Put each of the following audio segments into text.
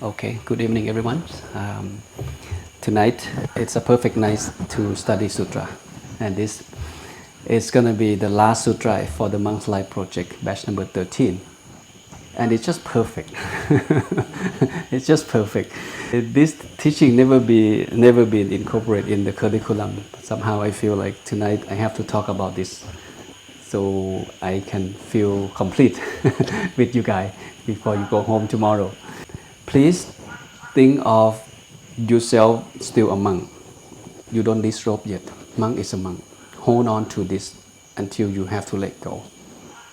Okay, good evening everyone. Tonight it's a perfect night to study sutra, and this is going to be the last sutra for the Monks Life Project, batch number 13. And it's just perfect. It's just perfect. This teaching never been incorporated in the curriculum. Somehow I feel like tonight I have to talk about this, so I can feel complete with you guys before you go home tomorrow. Please think of yourself still a monk. You don't disrobe yet. Monk is a monk. Hold on to this until you have to let go.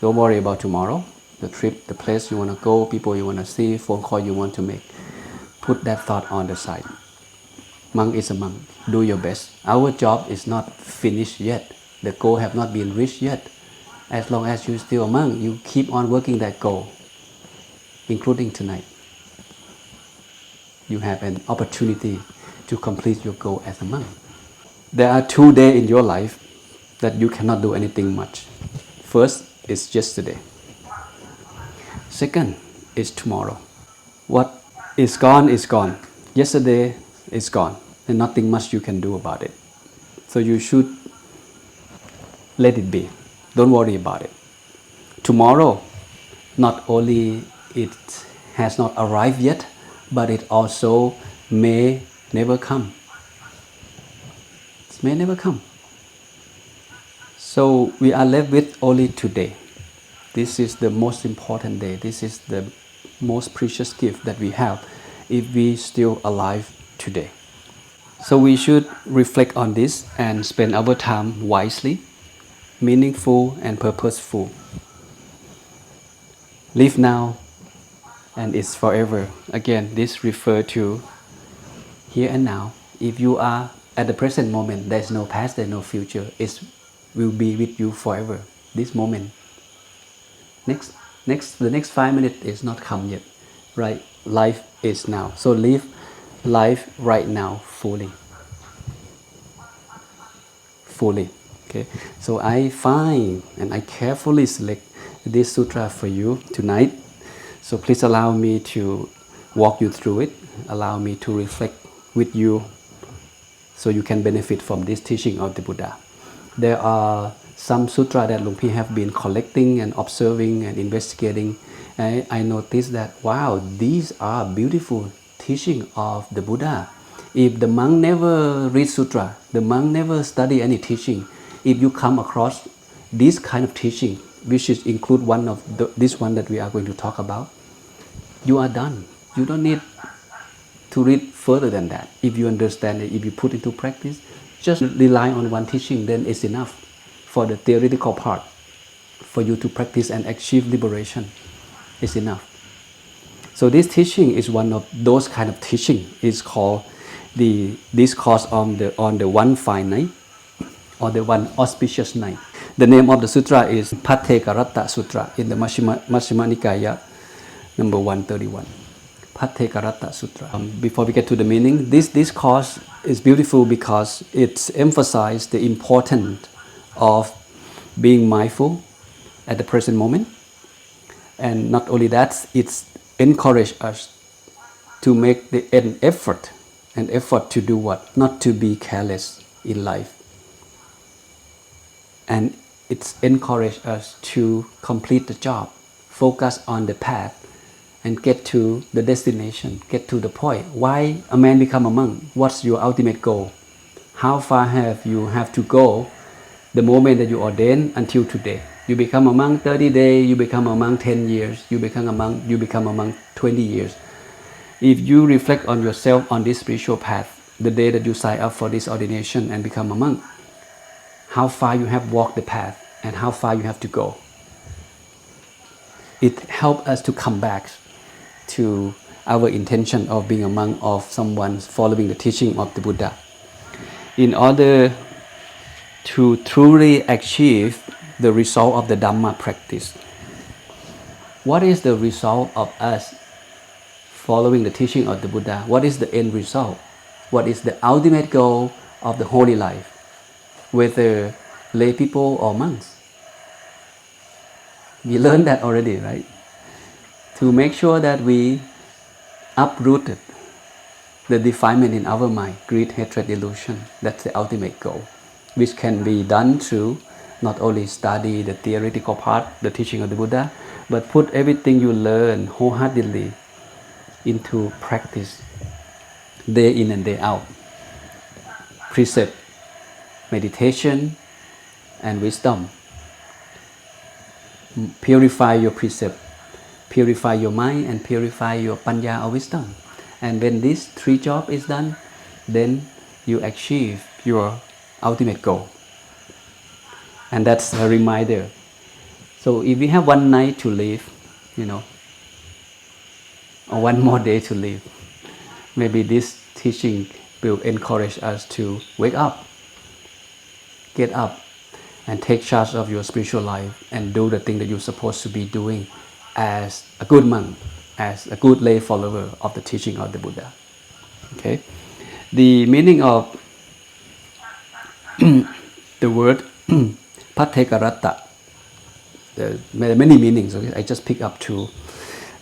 Don't worry about tomorrow, the trip, the place you want to go, people you want to see, phone call you want to make. Put that thought on the side. Monk is a monk. Do your best. Our job is not finished yet. The goal have not been reached yet. As long as you're still a monk, you keep on working that goal, including tonight. You have an opportunity to complete your goal as a monk. There are 2 days in your life that you cannot do anything much. First is yesterday. Second is tomorrow. What is gone is gone. Yesterday is gone, and nothing much you can do about it. So you should let it be. Don't worry about it. Tomorrow, not only it has not arrived yet, but it also may never come. It may never come. So we are left with only today. This is the most important day. This is the most precious gift that we have if we still alive today. So we should reflect on this and spend our time wisely, meaningful and purposeful. Live now and it's forever. Again, this refers to here and now. If you are at the present moment, there's no past, there's no future. It will be with you forever. This moment. The next 5 minutes is not come yet, right? Life is now. So live life right now fully. Okay. So I find and I carefully select this sutra for you tonight. So please allow me to walk you through it. Allow me to reflect with you so you can benefit from this teaching of the Buddha. There are some sutra that Luang Pi have been collecting and observing and investigating. And I noticed that, wow, these are beautiful teaching of the Buddha. If the monk never read sutra, the monk never study any teaching, if you come across this kind of teaching, which is include one of this one that we are going to talk about, you are done. You don't need to read further than that. If you understand it, if you put it into practice, just rely on one teaching, then it's enough for the theoretical part. For you to practice and achieve liberation, it's enough. So this teaching is one of those kind of teaching. It's called the discourse on the one fine night, or the one auspicious night. The name of the sutra is Night-Bhaddekaratta Sutra in the Majjhima Nikaya, number 131. Night-Bhaddekaratta Sutra. Before we get to the meaning, this discourse is beautiful because it emphasizes the importance of being mindful at the present moment. And not only that, it encourages us to make an effort to do what? Not to be careless in life. And it encourages us to complete the job, focus on the path, and get to the destination, get to the point. Why a man become a monk? What's your ultimate goal? How far have you to go the moment that you ordain until today? You become a monk 30 days, you become a monk 10 years, you become a monk 20 years. If you reflect on yourself on this spiritual path, the day that you sign up for this ordination and become a monk, how far you have walked the path and how far you have to go. It helps us to come back to our intention of being a monk, of someone following the teaching of the Buddha. In order to truly achieve the result of the Dhamma practice, what is the result of us following the teaching of the Buddha? What is the end result? What is the ultimate goal of the holy life, whether lay people or monks? We learned that already, right? To make sure that we uprooted the defilement in our mind, greed, hatred, delusion. That's the ultimate goal, which can be done through not only study the theoretical part, the teaching of the Buddha, but put everything you learn wholeheartedly into practice, day in and day out. Precept, meditation, and wisdom. Purify your precept, purify your mind, and purify your panya or wisdom. And when this three job is done, then you achieve your ultimate goal. And that's a reminder. So if we have one night to live, or one more day to live, maybe this teaching will encourage us to wake up, get up, and take charge of your spiritual life and do the thing that you're supposed to be doing as a good monk, as a good lay follower of the teaching of the Buddha. Okay, the meaning of the word Bhaddekaratta, there are many meanings. Okay? I just pick up two.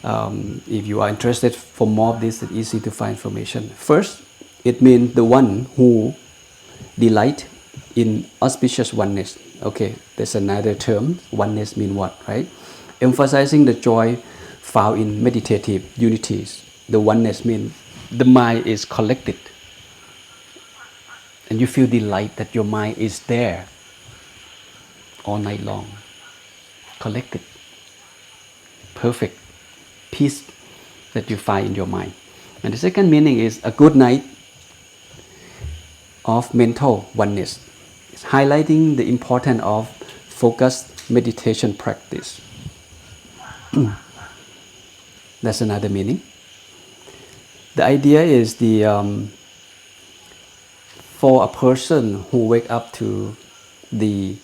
If you are interested for more of this, it's easy to find information. First, it means the one who delight in auspicious oneness. Okay, there's another term. Oneness means what, right? Emphasizing the joy found in meditative unities. The oneness means the mind is collected, and you feel delight that your mind is there all night long, collected, perfect peace that you find in your mind. And the second meaning is a good night of mental oneness. It's highlighting the importance of focused meditation practice. That's another meaning. The idea is for a person who wake up to the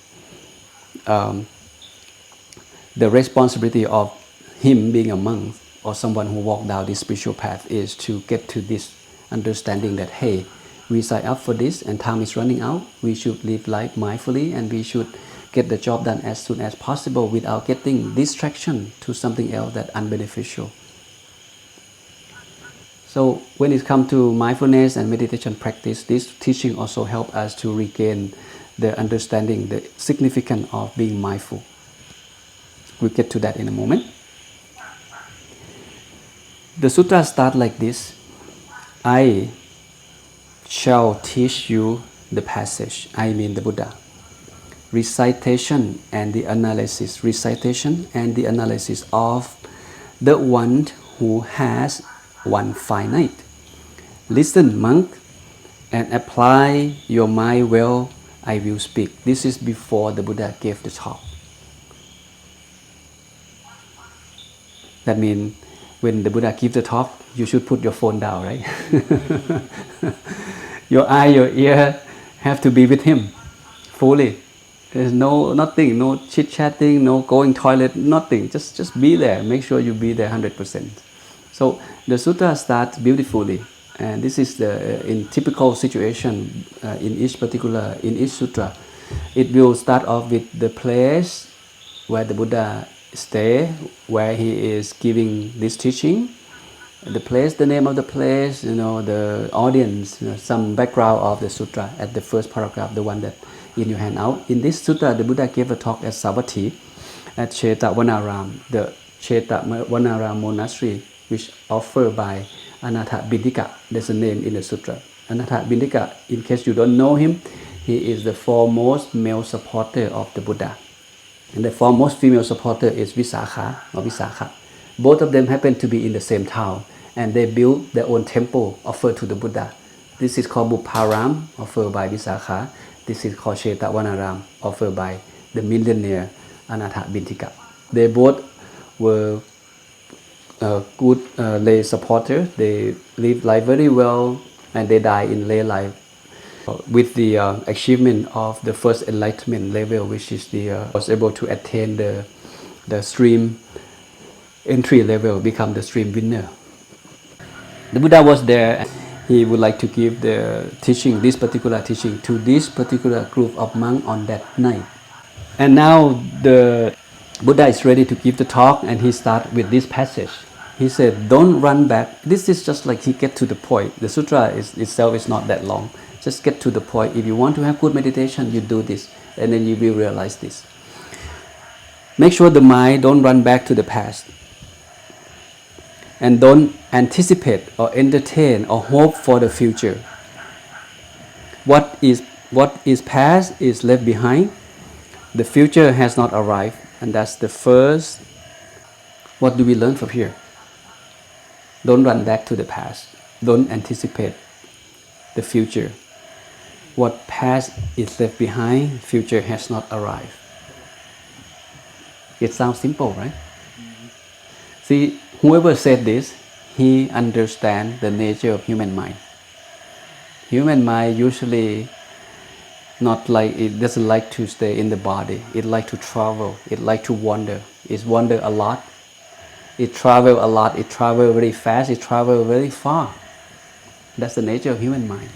responsibility of him being a monk or someone who walked down this spiritual path is to get to this understanding that, hey, we sign up for this and time is running out. We should live life mindfully and we should get the job done as soon as possible without getting distraction to something else that's unbeneficial. So when it comes to mindfulness and meditation practice, this teaching also helps us to regain the understanding, the significance of being mindful. We'll get to that in a moment. The sutra starts like this: I shall teach you the passage. I mean the Buddha. Recitation and the analysis. Recitation and the analysis of the one who has one finite. Listen, monk, and apply your mind well. I will speak. This is before the Buddha gave the talk. That means when the Buddha gives the talk, you should put your phone down, right? Your eye, your ear have to be with him fully. There's nothing, no chit-chatting, no going toilet, nothing. Just be there. Make sure you be there 100%. So the sutra starts beautifully, and this is in typical situation in each sutra. It will start off with the place where the Buddha stay, where he is giving this teaching, the place, the name of the place, the audience, some background of the sutra at the first paragraph, the one that in your hand out. In this sutra, the Buddha gave a talk at Savatthi, at Jetavanaram, the Jetavanaram monastery, which offered by Night-Bhaddekaratta. There's a name in the sutra. Night-Bhaddekaratta, in case you don't know him, he is the foremost male supporter of the Buddha. And the foremost female supporter is Visakha. Both of them happen to be in the same town, and they built their own temple offered to the Buddha. This is called Buparam, offered by Visakha. This is called Jetavanaram, offered by the millionaire Night-Bhaddekaratta. They both were good lay supporters. They lived life very well, and they died in lay life with the achievement of the first enlightenment level, which is was able to attain the stream entry level, become the stream winner. The Buddha was there. He would like to give the teaching, this particular teaching, to this particular group of monks on that night. And now the Buddha is ready to give the talk, and he starts with this passage. He said, don't run back. This is just like he get to the point. The sutra itself is not that long. Just get to the point. If you want to have good meditation, you do this, and then you will realize this. Make sure the mind don't run back to the past. And don't anticipate or entertain or hope for the future. What is past is left behind. The future has not arrived. And that's the first. What do we learn from here? Don't run back to the past. Don't anticipate the future. What past is left behind, future has not arrived. It sounds simple, right? See, whoever said this, he understands the nature of human mind. Human mind usually not like, it doesn't like to stay in the body. It like to travel. It like to wander. It wander a lot. It travel a lot. It travel very fast. It travel very far. That's the nature of human mind.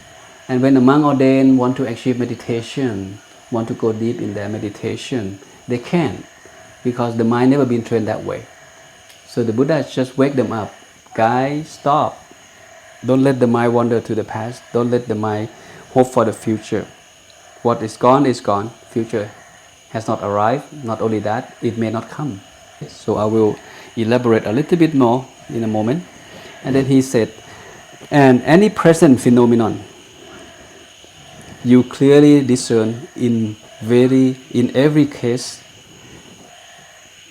And when a monk ordained want to achieve meditation, want to go deep in their meditation, they can't, because the mind never been trained that way. So the Buddha just wake them up. Guys, stop. Don't let the mind wander to the past. Don't let the mind hope for the future. What is gone is gone. Future has not arrived. Not only that, it may not come. So I will elaborate a little bit more in a moment. And then he said, and any present phenomenon, you clearly discern in every case,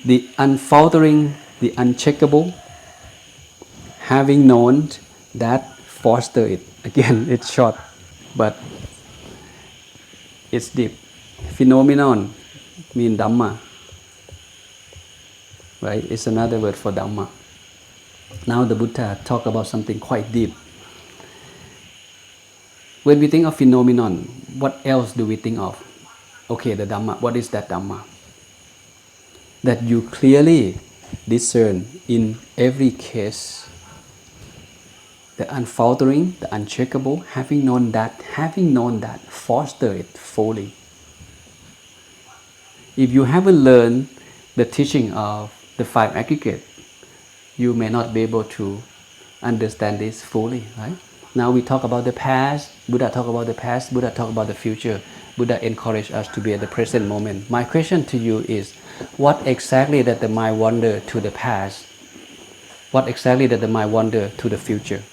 the unfaltering, the unshakable, having known that, foster it. Again, it's short, but it's deep. Phenomenon means Dhamma, right? It's another word for Dhamma. Now the Buddha talk about something quite deep. When we think of phenomenon, what else do we think of? Okay, the Dhamma. What is that Dhamma? That you clearly discern in every case the unfaltering, the unshakable, having known that, foster it fully. If you haven't learned the teaching of the five aggregates, you may not be able to understand this fully, right? Now we talk about the past, Buddha talk about the past, Buddha talk about the future. Buddha encourage us to be at the present moment. My question to you is, what exactly that the mind wander to the past? What exactly that the mind wander to the future?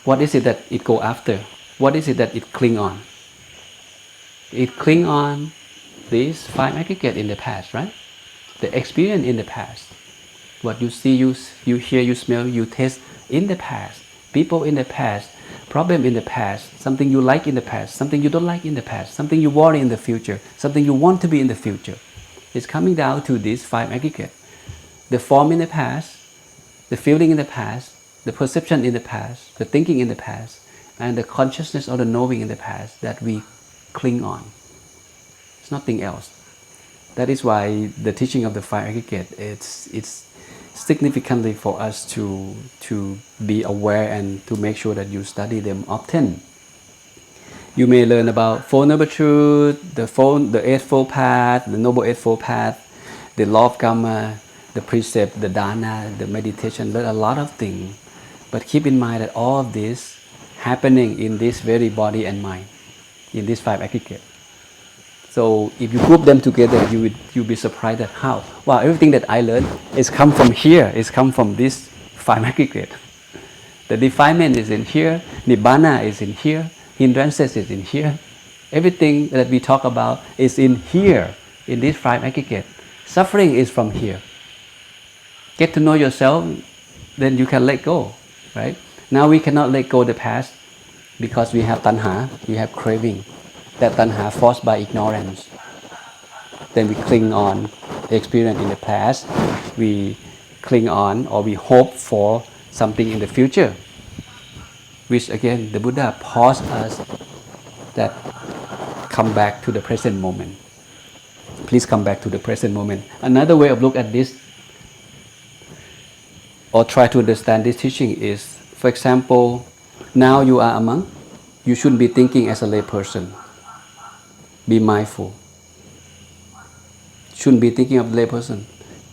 What is it that it go after? What is it that it cling on? It cling on these five aggregates in the past, right? The experience in the past. What you see, you hear, you smell, you taste in the past. People in the past, problem in the past, something you like in the past, something you don't like in the past, something you worry in the future, something you want to be in the future. It's coming down to these five aggregates. The form in the past, the feeling in the past, the perception in the past, the thinking in the past, and the consciousness or the knowing in the past that we cling on. It's nothing else. That is why the teaching of the five aggregates, it's significantly for us to be aware and to make sure that you study them often. You may learn about Four Noble Truths, the Eightfold Path, the Noble Eightfold Path, the Law of Karma, the precept, the dana, the meditation, learn a lot of things. But keep in mind that all of this happening in this very body and mind, in these five aggregates. So if you group them together, you'll be surprised at how, wow, everything that I learned is come from here, is come from this five aggregate. The defilement is in here, Nibbana is in here, hindrances is in here. Everything that we talk about is in here, in this five aggregate. Suffering is from here. Get to know yourself, then you can let go, right? Now we cannot let go the past because we have tanha, we have craving. That tanha forced by ignorance. Then we cling on the experience in the past. We cling on or we hope for something in the future, which again the Buddha paused us that come back to the present moment. Please come back to the present moment. Another way of look at this or try to understand this teaching is, for example, now you are a monk, you shouldn't be thinking as a lay person. Be mindful. shouldn't be thinking of the lay person.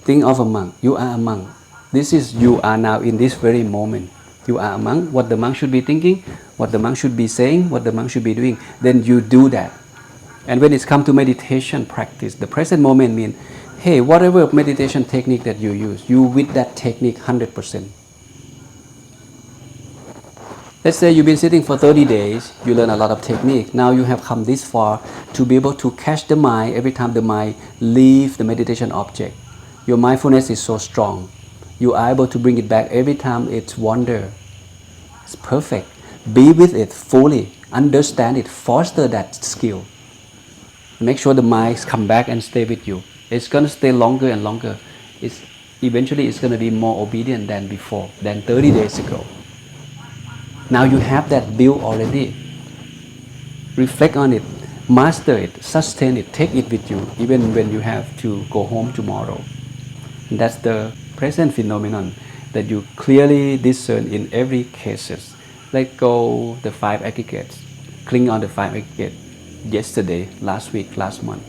Think of a monk. You are a monk. This is you are now in this very moment. You are a monk. What the monk should be thinking, what the monk should be saying, what the monk should be doing. Then you do that. And when it's come to meditation practice, the present moment means, hey, whatever meditation technique that you use, you with that technique 100%. Let's say you've been sitting for 30 days, you learn a lot of technique. Now you have come this far to be able to catch the mind every time the mind leaves the meditation object. Your mindfulness is so strong. You are able to bring it back every time it's wander. It's perfect. Be with it fully. Understand it. Foster that skill. Make sure the mind come back and stay with you. It's going to stay longer and longer. Eventually it's going to be more obedient than before, than 30 days ago. Now you have that built already. Reflect on it. Master it. Sustain it. Take it with you even when you have to go home tomorrow. And that's the present phenomenon that you clearly discern in every cases. Let go the 5 aggregates. Cling on the 5 aggregates. Yesterday, last week, last month.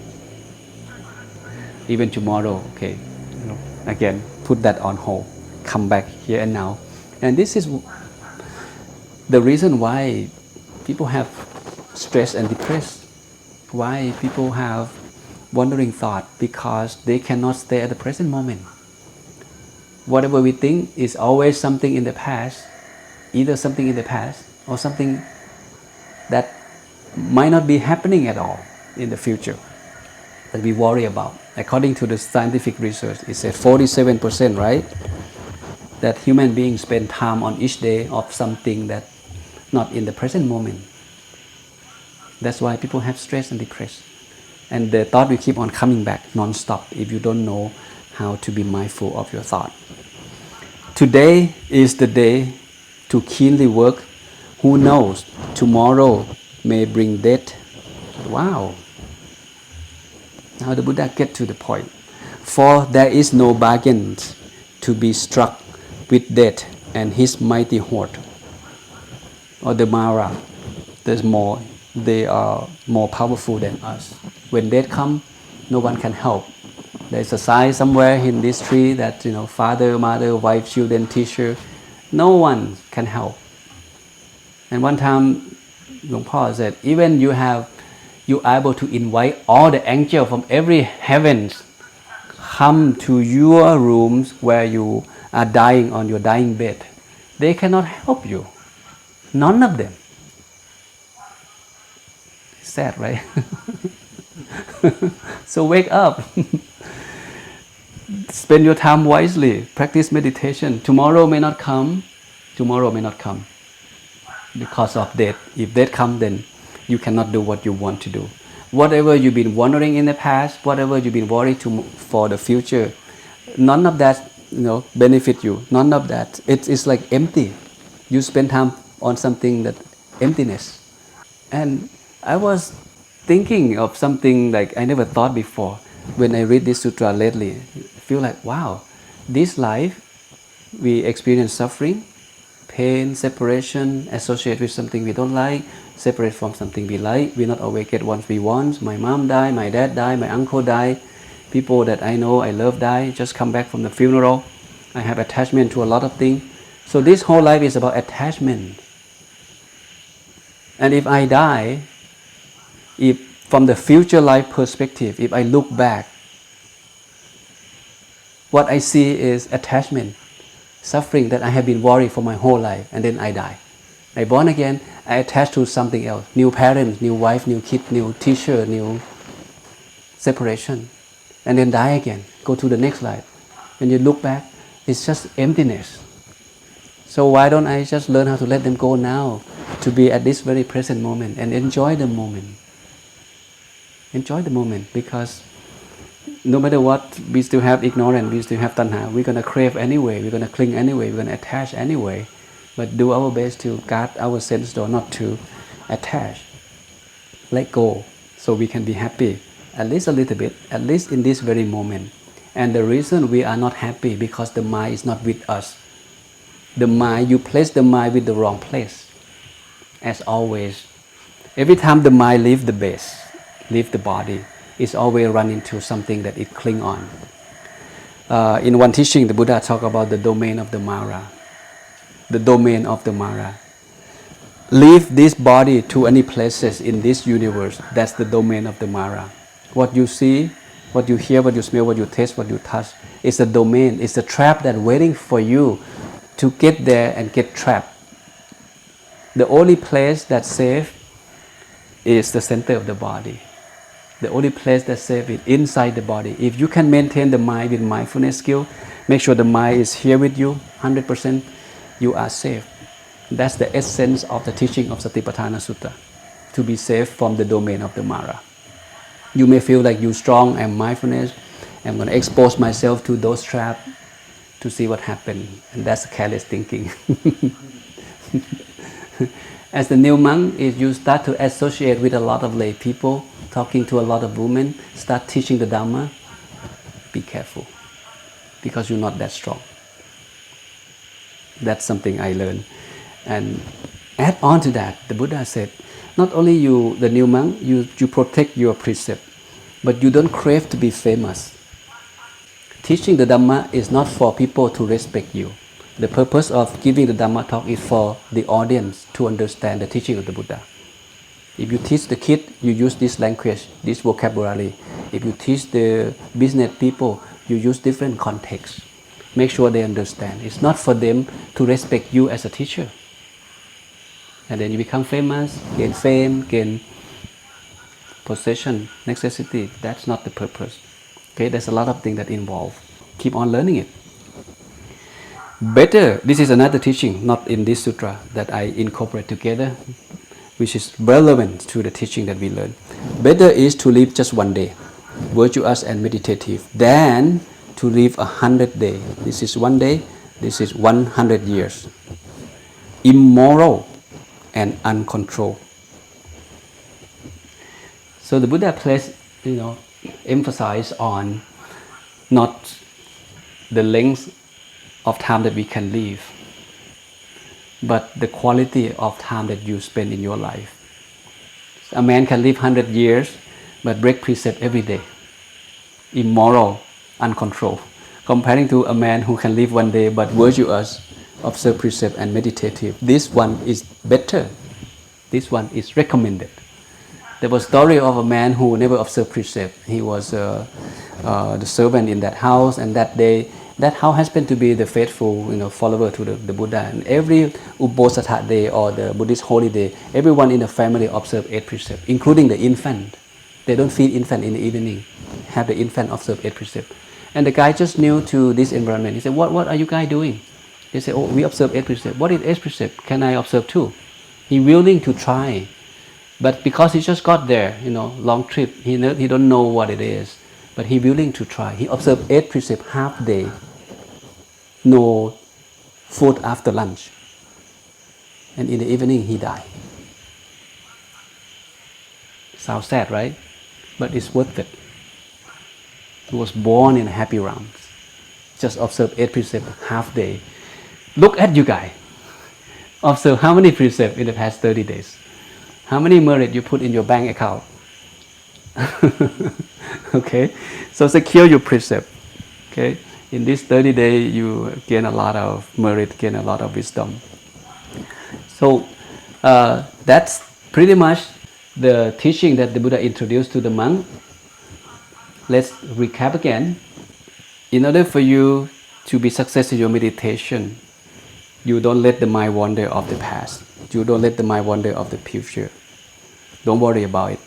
Even tomorrow, okay. Again, put that on hold. Come back here and now. And this is the reason why people have stress and depressed. Why people have wandering thought, because they cannot stay at the present moment. Whatever we think is always something in the past, either something in the past or something that might not be happening at all in the future that we worry about. According to the scientific research, it says 47%, right? That human beings spend time on each day of something that not in the present moment. That's why people have stress and depression. And the thought will keep on coming back non-stop if you don't know how to be mindful of your thought. Today is the day to keenly work. Who knows, tomorrow may bring death. Wow. Now the Buddha gets to the point. For there is no bargain to be struck with death and his mighty horde. Or the Mara. They are more powerful than us. When death comes, no one can help. There's a sign somewhere in this tree that, father, mother, wife, children, teacher, no one can help. And one time, Luang Por said, even you are able to invite all the angels from every heavens come to your rooms where you are dying on your dying bed. They cannot help you. None of them. Sad, right? So wake up. Spend your time wisely. Practice meditation. Tomorrow may not come. Because of death. If death comes, then you cannot do what you want to do. Whatever you've been wondering in the past, whatever you've been worried for the future, none of that benefit you. None of that. It's like empty. You spend time on something that emptiness. And I was thinking of something like I never thought before. When I read this sutra lately, I feel like, wow, this life, we experience suffering, pain, separation, associate with something we don't like, separate from something we like. We not always get what we want. My mom died, my dad died, my uncle died. People that I know, I love died, just come back from the funeral. I have attachment to a lot of things. So this whole life is about attachment. And if I die, if from the future life perspective, if I look back, what I see is attachment, suffering that I have been worried for my whole life, and then I die. I born again, I attach to something else, new parents, new wife, new kid, new teacher, new separation, and then die again, go to the next life. When you look back, it's just emptiness. So why don't I just learn how to let them go now, to be at this very present moment and enjoy the moment. Enjoy the moment, because no matter what, we still have ignorance, we still have tanha. We're going to crave anyway, we're going to cling anyway, we're going to attach anyway. But do our best to guard our sense door, not to attach. Let go, so we can be happy, at least a little bit, at least in this very moment. And the reason we are not happy, because the mind is not with us. The mind, you place the mind with the wrong place. As always, every time the mind leaves the base, leave the body, it's always run into something that it cling on. In one teaching, the Buddha talked about the domain of the Mara. The domain of the Mara. Leave this body to any places in this universe. That's the domain of the Mara. What you see, what you hear, what you smell, what you taste, what you touch, is a domain. It's a trap that's waiting for you to get there and get trapped. The only place that's safe is the center of the body. The only place that's safe is inside the body. If you can maintain the mind with mindfulness skill, make sure the mind is here with you 100%, you are safe. That's the essence of the teaching of Satipatthana Sutta, to be safe from the domain of the Mara. You may feel like you're strong and mindfulness, I'm going to expose myself to those traps to see what happens. And that's careless thinking. As the new monk, if you start to associate with a lot of lay people, talking to a lot of women, start teaching the Dhamma, be careful, because you're not that strong. That's something I learned. And add on to that, the Buddha said, not only you, the new monk, you protect your precept, but you don't crave to be famous. Teaching the Dhamma is not for people to respect you. The purpose of giving the Dhamma talk is for the audience to understand the teaching of the Buddha. If you teach the kid, you use this language, this vocabulary. If you teach the business people, you use different contexts. Make sure they understand. It's not for them to respect you as a teacher. And then you become famous, gain fame, gain possession, necessity. That's not the purpose. Okay, there's a lot of things that involve. Keep on learning it. Better, this is another teaching, not in this sutra, that I incorporate together, which is relevant to the teaching that we learn. Better is to live just one day, virtuous and meditative, than to live 100 days. This is one day, this is 100 years. Immoral and uncontrolled. So the Buddha placed, emphasize on not the length of time that we can live, but the quality of time that you spend in your life. A man can live 100 years, but break precept every day. Immoral, uncontrolled. Comparing to a man who can live one day, but virtuous, observe precept and meditative. This one is better. This one is recommended. There was a story of a man who never observed precept. He was the servant in that house, and that day, that house happened to be the faithful, follower to the Buddha. And every Uposatha day or the Buddhist holiday, everyone in the family observe 8 precepts, including the infant. They don't feed infant in the evening. Have the infant observe 8 precepts. And the guy just new to this environment. He said, "What are you guys doing?" They said, "Oh, we observe 8 precepts." "What is 8 precepts? Can I observe too?" He willing to try, but because he just got there, long trip, he don't know what it is, but he willing to try. He observed 8 precepts half day. No food after lunch, and in the evening he died. Sounds sad, right? But it's worth it. He was born in a happy realm. Just observe 8 precepts half day. Look at you guys. Observe how many precepts in the past 30 days. How many merit you put in your bank account? Okay, so secure your precept. Okay, in this 30 days you gain a lot of merit, gain a lot of wisdom. So that's pretty much the teaching that the Buddha introduced to the monk. Let's recap again. In order for you to be successful in your meditation, you don't let the mind wander of the past. You don't let the mind wander of the future. Don't worry about it.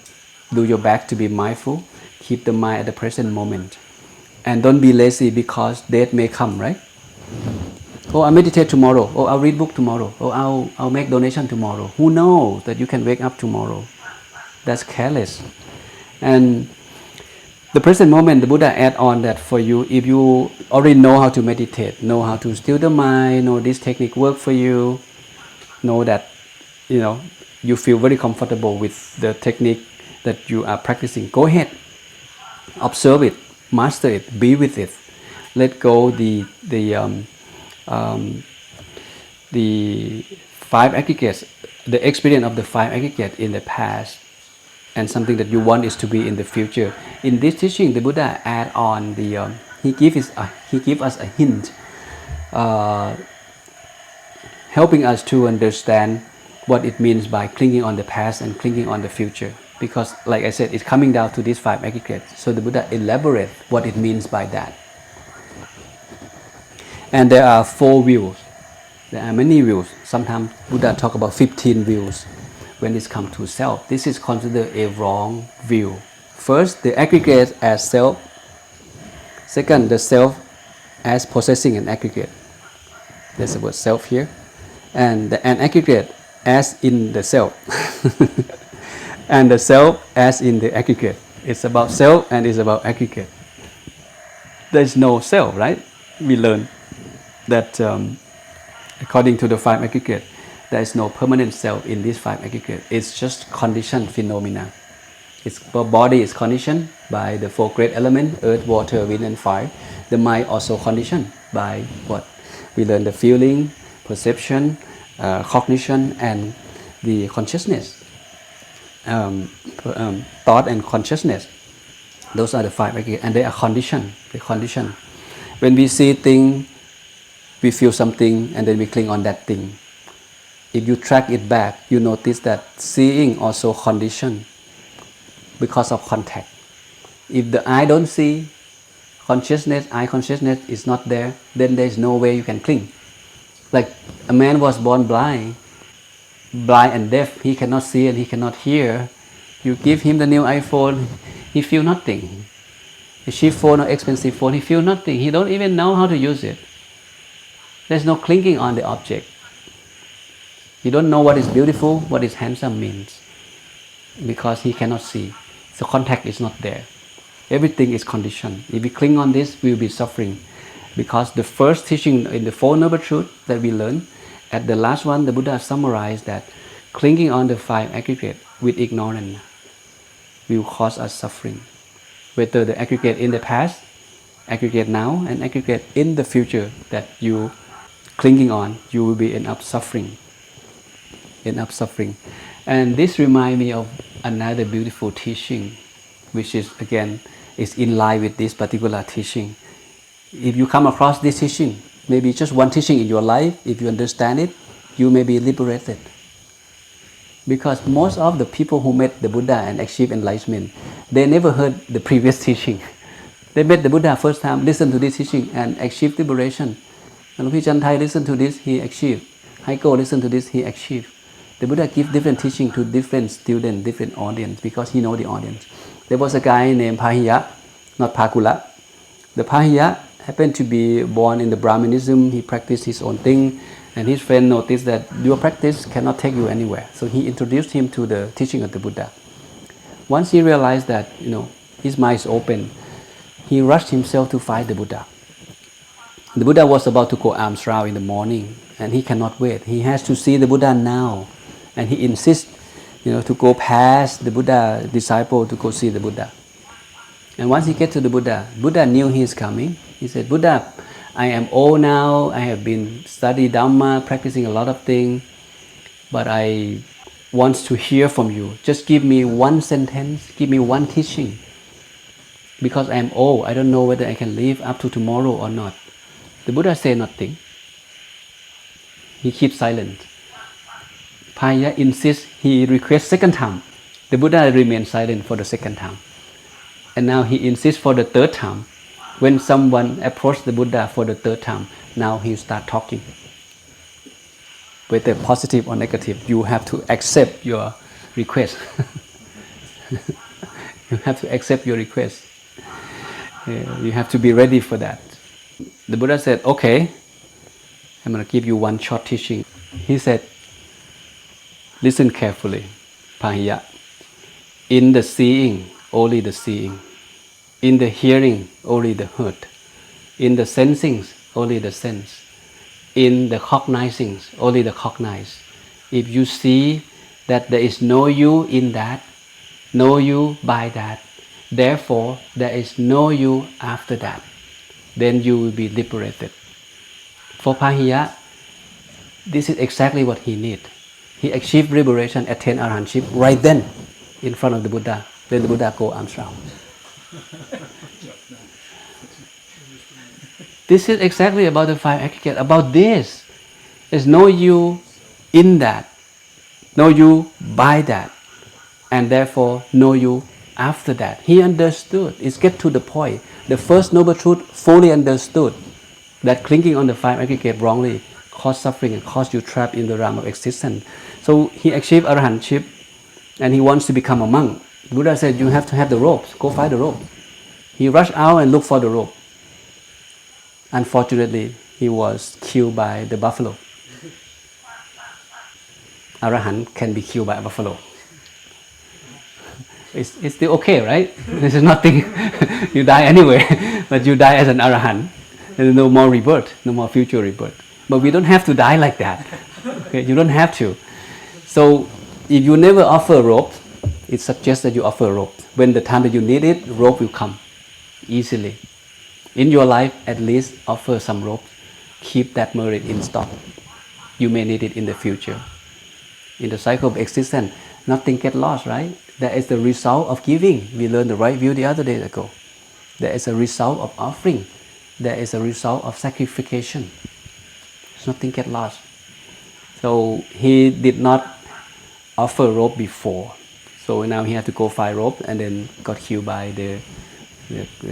Do your best to be mindful. Keep the mind at the present moment. And don't be lazy, because death may come, right? Oh, I'll meditate tomorrow. Oh, I'll read book tomorrow. Oh, I'll make donation tomorrow. Who knows that you can wake up tomorrow? That's careless. And the present moment, the Buddha add on that for you. If you already know how to meditate, know how to still the mind, know this technique work for you, know that you feel very comfortable with the technique that you are practicing, go ahead, observe it, master it, be with it. Let go the 5 aggregates, the experience of the 5 aggregates in the past. and something that you want is to be in the future. In this teaching, the Buddha add on the he give us a hint, helping us to understand what it means by clinging on the past and clinging on the future. Because, like I said, it's coming down to these 5 aggregates. So the Buddha elaborate what it means by that. And there are 4 views. There are many views. Sometimes Buddha talk about 15 views when it comes to self. This is considered a wrong view. First, the aggregate as self. Second, the self as possessing an aggregate. There's the word self here. And an aggregate as in the self. And the self as in the aggregate. It's about self and it's about aggregate. There's no self, right? We learn that according to the 5 aggregates, there is no permanent self in these 5 aggregates. It's just conditioned phenomena. Its body is conditioned by the 4 great elements: earth, water, wind, and fire. The mind also conditioned by what? We learn the feeling, perception, cognition, and the consciousness. Thought and consciousness. Those are the 5 aggregates, and they are conditioned. They condition. When we see things, we feel something, and then we cling on that thing. If you track it back, you notice that seeing also conditioned because of contact. If the eye don't see, eye consciousness is not there, then there is no way you can cling. Like a man was born blind and deaf, he cannot see and he cannot hear. You give him the new iPhone, he feel nothing. A cheap phone or expensive phone, he feel nothing. He don't even know how to use it. There's no clinging on the object. He don't know what is beautiful, what is handsome means, because he cannot see. So contact is not there. Everything is conditioned. If we cling on this, we will be suffering. Because the first teaching in the 4 Noble Truths that we learn, at the last one, the Buddha summarized that clinging on the 5 aggregate with ignorance will cause us suffering. Whether the aggregate in the past, aggregate now, and aggregate in the future that you clinging on, you will be end up suffering. And this reminds me of another beautiful teaching, which is again is in line with this particular teaching. If you come across this teaching, maybe just one teaching in your life, if you understand it, you may be liberated. Because most of the people who met the Buddha and achieved enlightenment, they never heard the previous teaching. They met the Buddha first time, listened to this teaching and achieved liberation. Lupi Chantai listened to this, he achieved. Haiko listened to this, he achieved. The Buddha gives different teaching to different students, different audience, because he knows the audience. There was a guy named Pahiya, not Pakula. The Pahiya happened to be born in the Brahmanism. He practiced his own thing, and his friend noticed that your practice cannot take you anywhere. So he introduced him to the teaching of the Buddha. Once he realized that, his mind is open, he rushed himself to fight the Buddha. The Buddha was about to go arms round in the morning, and he cannot wait. He has to see the Buddha now, and he insists, to go past the Buddha disciple to go see the Buddha. And once he gets to the Buddha, Buddha knew he is coming. He said, Buddha, I am old now. I have been studying Dhamma, practicing a lot of things, but I want to hear from you. Just give me one sentence, give me one teaching. Because I am old, I don't know whether I can live up to tomorrow or not. The Buddha said nothing. He keeps silent. Paya insists, he requests second time. The Buddha remains silent for the second time. And now he insists for the 3rd time. When someone approached the Buddha for the 3rd time, now he start talking. Whether positive or negative, you have to accept your request. You have to accept your request. You have to be ready for that. The Buddha said, okay, I'm going to give you one short teaching. He said, listen carefully, Pahiya. In the seeing, only the seeing. In the hearing, only the heard. In the sensings, only the sense. In the cognizings, only the cognize. If you see that there is no you in that, no you by that, therefore there is no you after that, then you will be liberated. For Pahiya, this is exactly what he needs. He achieved liberation, attained arahantship right then, in front of the Buddha. Then the Buddha go arms round. This is exactly about the five aggregates. About this, there's no you in that, no you by that, and therefore no you after that. He understood. It's get to the point. The first noble truth fully understood that clinging on the five aggregates wrongly cause suffering and cause you trapped in the realm of existence. So he achieved arahantship and he wants to become a monk. Buddha said, you have to have the ropes. Go find the rope. He rushed out and looked for the rope. Unfortunately, he was killed by the buffalo. Arahant can be killed by a buffalo. It's still okay, right? This is nothing. You die anyway, but you die as an Arahant. There's no more rebirth, no more future rebirth. But we don't have to die like that. Okay? You don't have to. So if you never offer rope, it suggests that you offer rope. When the time that you need it, rope will come easily. In your life, at least offer some rope. Keep that merit in stock. You may need it in the future. In the cycle of existence, nothing gets lost, right? That is the result of giving. We learned the right view the other day ago. There is a result of offering. There is a result of sacrification. Nothing gets lost. So he did not offer rope before. So now he had to go find rope and then got killed by the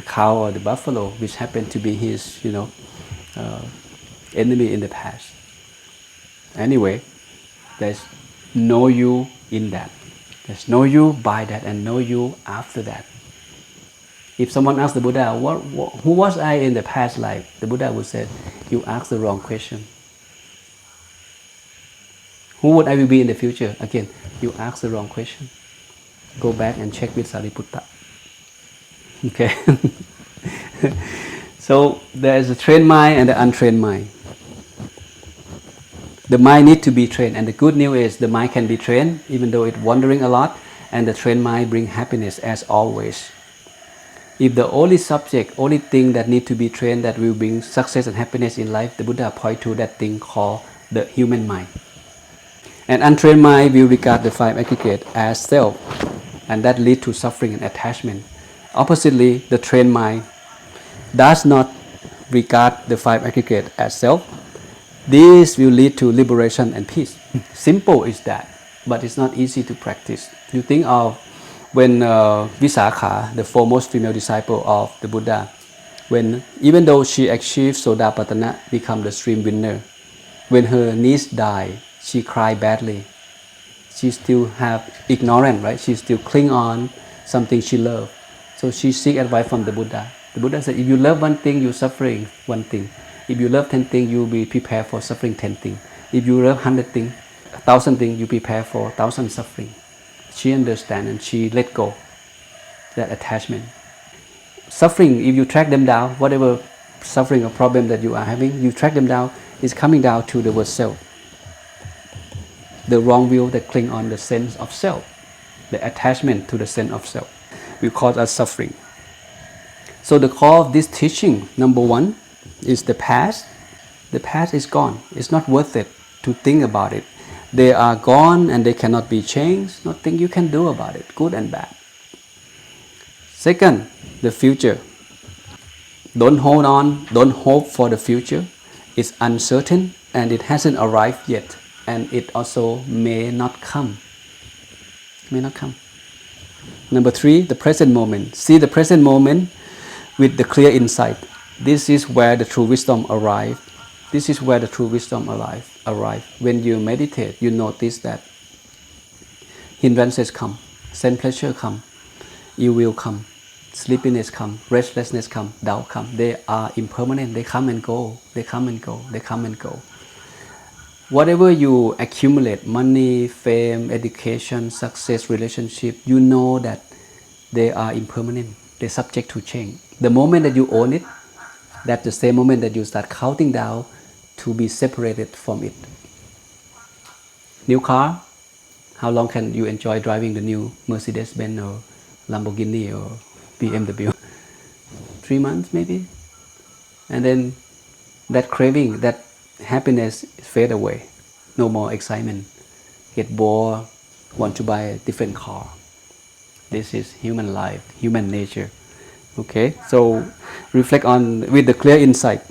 cow or the buffalo, which happened to be his, enemy in the past. Anyway, there's no you in that. There's no you by that and no you after that. If someone asks the Buddha, who was I in the past life? The Buddha would say, you asked the wrong question. Who would I be in the future? Again, you asked the wrong question. Go back and check with Sariputta. Okay? So there is a trained mind and the untrained mind. The mind needs to be trained, and the good news is the mind can be trained even though it's wandering a lot, and the trained mind brings happiness as always. If the only subject, only thing that needs to be trained that will bring success and happiness in life, the Buddha point to that thing called the human mind. An untrained mind will regard the five aggregates as self, and that leads to suffering and attachment. Oppositely, the trained mind does not regard the five aggregates as self. This will lead to liberation and peace. Simple is that, but it's not easy to practice. You think of when Visakha, the foremost female disciple of the Buddha, even though she achieved Sodapatthana, become the stream winner, when her niece died, she cried badly. She still have ignorance, right? She still cling on something she loved. So she seek advice from the Buddha. The Buddha said, if you love one thing, you're suffering one thing. If you love 10 things, you'll be prepared for suffering 10 things. If you love 100 things, 1,000 things, you prepare for 1,000 suffering. She understands and she let go that attachment. Suffering, if you track them down, whatever suffering or problem that you are having, you track them down, is coming down to the word self. The wrong view that cling on the sense of self, the attachment to the sense of self, will cause us suffering. So the core of this teaching, number one, is the past. The past is gone. It's not worth it to think about it. They are gone and they cannot be changed. Nothing you can do about it, good and bad. Second, the future. Don't hold on, don't hope for the future. It's uncertain and it hasn't arrived yet. And it also may not come. May not come. Number three, the present moment. See the present moment with the clear insight. This is where the true wisdom arrives. This is where the true wisdom arrives. When you meditate, you notice that hindrances come, sense pleasure come, ill will come, sleepiness come, restlessness come, doubt come. They are impermanent. They come and go. They come and go. They come and go. Whatever you accumulate, money, fame, education, success, relationship, you know that they are impermanent. They're subject to change. The moment that you own it, that's the same moment that you start counting down to be separated from it. New car, how long can you enjoy driving the new Mercedes-Benz or Lamborghini or BMW? 3 months maybe? And then that craving, that happiness fade away. No more excitement. Get bored, want to buy a different car. This is human life, human nature. Okay, so reflect on with the clear insight.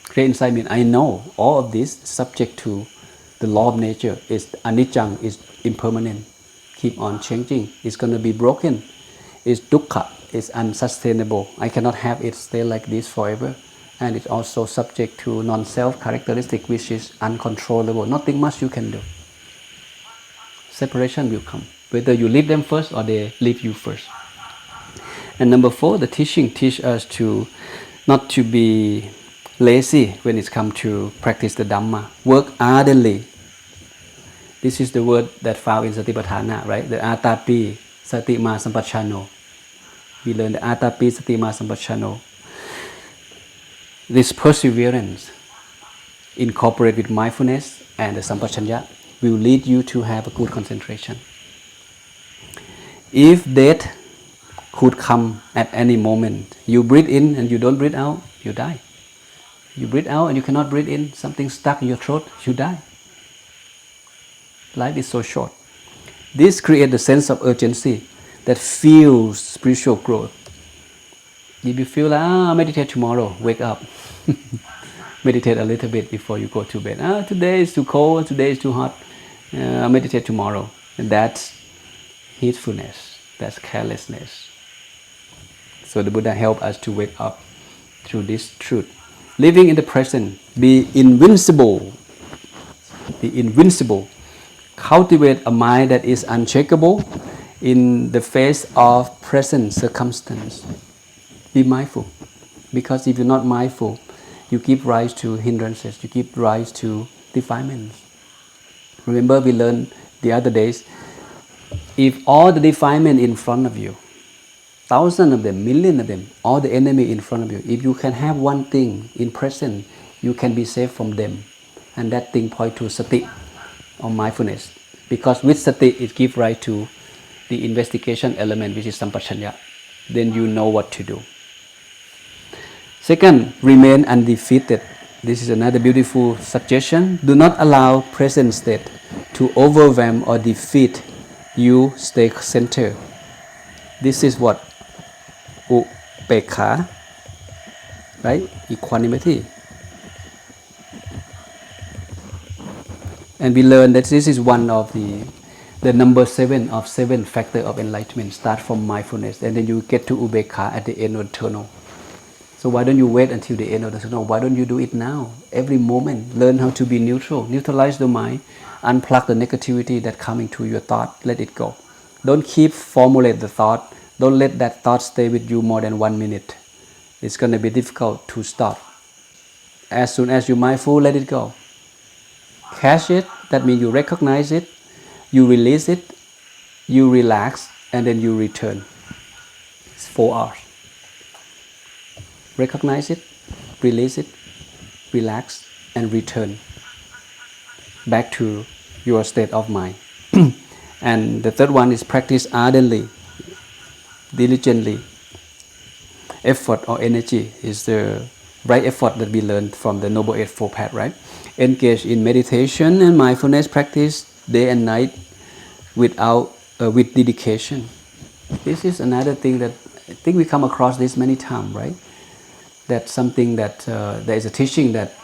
Clear insight means I know all of this subject to the law of nature. Is anicca, is impermanent, keep on changing. It's going to be broken. It's dukkha, it's unsustainable. I cannot have it stay like this forever. And it's also subject to non-self characteristic, which is uncontrollable. Nothing much you can do. Separation will come, whether you leave them first or they leave you first. And number 4, the teaching teach us to not to be lazy when it comes to practice the Dhamma. Work ardently. This is the word that found in Satipatthana, right? The Atapi Satima Sampachano. We learn the Atapi Satima Sampachano. This perseverance, incorporate with mindfulness and the Sampachanya, will lead you to have a good concentration. If death could come at any moment, you breathe in and you don't breathe out, you die. You breathe out and you cannot breathe in, something stuck in your throat, you die. Life is so short. This creates a sense of urgency that fuels spiritual growth. If you feel like, meditate tomorrow, wake up. Meditate a little bit before you go to bed. Today is too cold, today is too hot. Meditate tomorrow. And that's heedfulness, that's carelessness. So the Buddha helped us to wake up through this truth. Living in the present, be invincible. Be invincible. Cultivate a mind that is unshakable in the face of present circumstance. Be mindful. Because if you're not mindful, you give rise to hindrances, you give rise to defilements. Remember we learned the other days, if all the defilement in front of you, thousands of them, millions of them, all the enemy in front of you, if you can have one thing in present, you can be safe from them. And that thing point to sati or mindfulness. Because with sati, it gives rise to the investigation element, which is sampachanya. Then you know what to do. Second, remain undefeated. This is another beautiful suggestion. Do not allow present state to overwhelm or defeat you. Stay centered. This is what? Upekha, right? Equanimity. And we learn that this is one of the number 7 of 7 factors of enlightenment. Start from mindfulness and then you get to ubekha at the end of the tunnel. So why don't you wait until the end of the tunnel? Why don't you do it now? Every moment, learn how to be neutral. Neutralize the mind. Unplug the negativity that coming to your thought. Let it go. Don't keep formulate the thought. Don't let that thought stay with you more than 1 minute. It's going to be difficult to stop. As soon as you're mindful, let it go. Catch it. That means you recognize it. You release it. You relax. And then you return. It's 4 hours. Recognize it, release it, relax, and return back to your state of mind. And the third one is practice ardently, diligently. Effort or energy is the right effort that we learned from the Noble Eightfold Path, right? Engage in meditation and mindfulness practice day and night with dedication. This is another thing that I think we come across this many times, right? That's something that there is a teaching that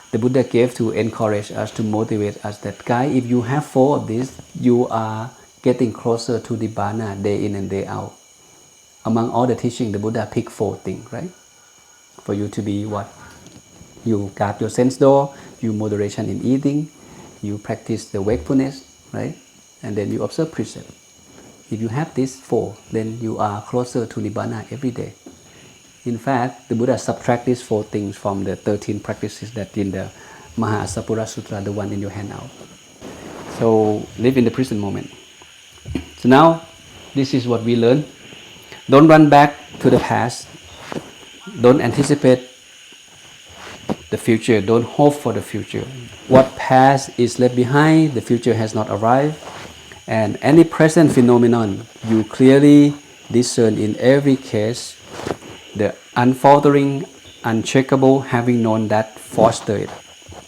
the Buddha gave to encourage us, to motivate us, that if you have 4 of these, you are getting closer to Nibbana day in and day out. Among all the teaching, the Buddha picked 4 things, right? For you to be what? You guard your sense door, you moderation in eating, you practice the wakefulness, right? And then you observe precept. If you have these 4, then you are closer to Nibbana every day. In fact, the Buddha subtract these 4 things from the 13 practices that in the Mahasappura Sutra, the one in your handout. So live in the present moment. So now, this is what we learn. Don't run back to the past. Don't anticipate the future. Don't hope for the future. What past is left behind, the future has not arrived. And any present phenomenon, you clearly discern in every case. The unfaltering, unshakable, having known that, foster it.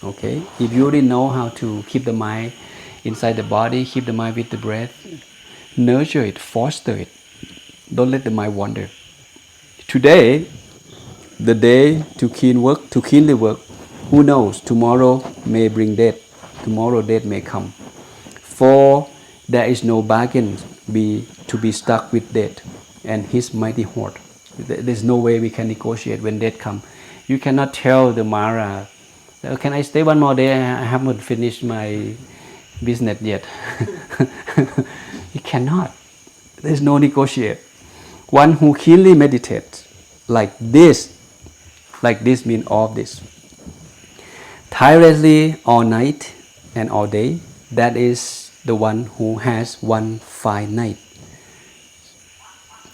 Okay? If you already know how to keep the mind inside the body, keep the mind with the breath, nurture it, foster it. Don't let the mind wander. Today, the day to keenly work. Who knows? Tomorrow may bring death. Tomorrow death may come. For there is no bargain to be stuck with death and his mighty horde. There's no way we can negotiate when death comes. You cannot tell the Mara, can I stay one more day? I haven't finished my business yet. You cannot. There's no negotiate. One who keenly meditates like this means all of this. Tirelessly all night and all day, that is the one who has one fine night.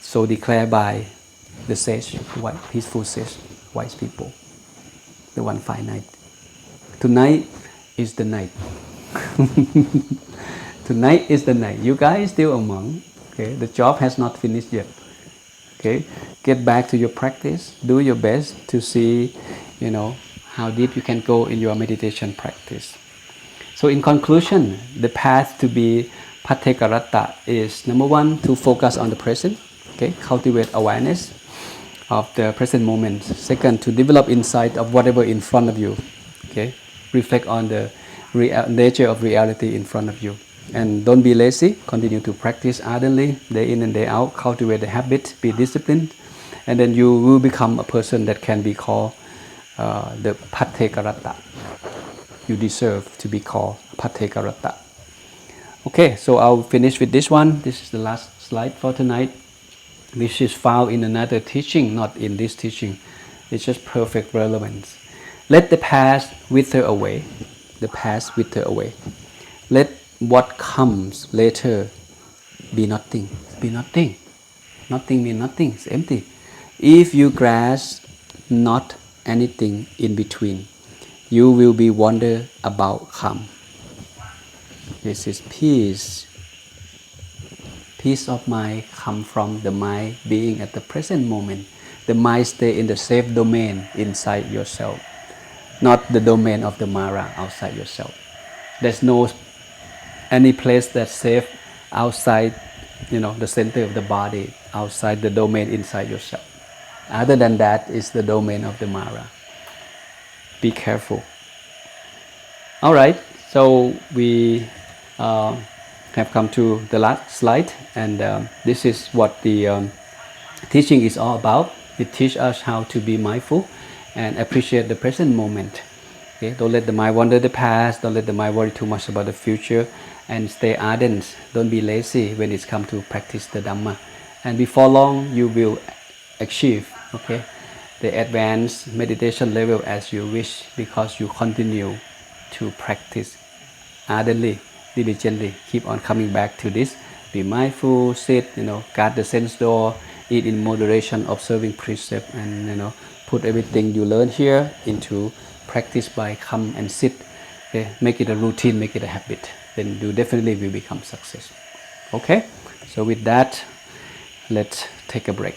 So declared by the sage, peaceful sage, wise people, the one fine night. Tonight is the night. Tonight is the night. You guys still among. Okay, the job has not finished yet. Okay, get back to your practice. Do your best to see, how deep you can go in your meditation practice. So in conclusion, the path to be Bhaddekaratta is number one, to focus on the present. Okay, cultivate awareness of the present moment. Second, to develop insight of whatever in front of you. Okay, reflect on the nature of reality in front of you. And don't be lazy. Continue to practice ardently, day in and day out. Cultivate the habit. Be disciplined, and then you will become a person that can be called the Bhaddekaratta. You deserve to be called Bhaddekaratta. Okay, so I'll finish with this one. This is the last slide for tonight. This is found in another teaching, not in this teaching. It's just perfect relevance. Let the past wither away. The past wither away. Let what comes later be nothing. Be nothing. Nothing means nothing. It's empty. If you grasp not anything in between, you will be wonder about calm. This is peace. Peace of mind comes from the mind being at the present moment. The mind stay in the safe domain inside yourself, not the domain of the Mara outside yourself. There's no any place that's safe outside, the center of the body, outside the domain inside yourself. Other than that is the domain of the Mara. Be careful. All right, so we have come to the last slide, and this is what the teaching is all about. It teaches us how to be mindful and appreciate the present moment. Okay? Don't let the mind wander the past. Don't let the mind worry too much about the future, and stay ardent. Don't be lazy when it's come to practice the Dhamma. And before long, you will achieve, the advanced meditation level as you wish, because you continue to practice ardently, diligently. Keep on coming back to this. Be mindful, sit, guard the sense door, eat in moderation, observing precept, and put everything you learn here into practice by come and sit. Okay? Make it a routine, make it a habit. Then you definitely will become successful. Okay? So with that, let's take a break.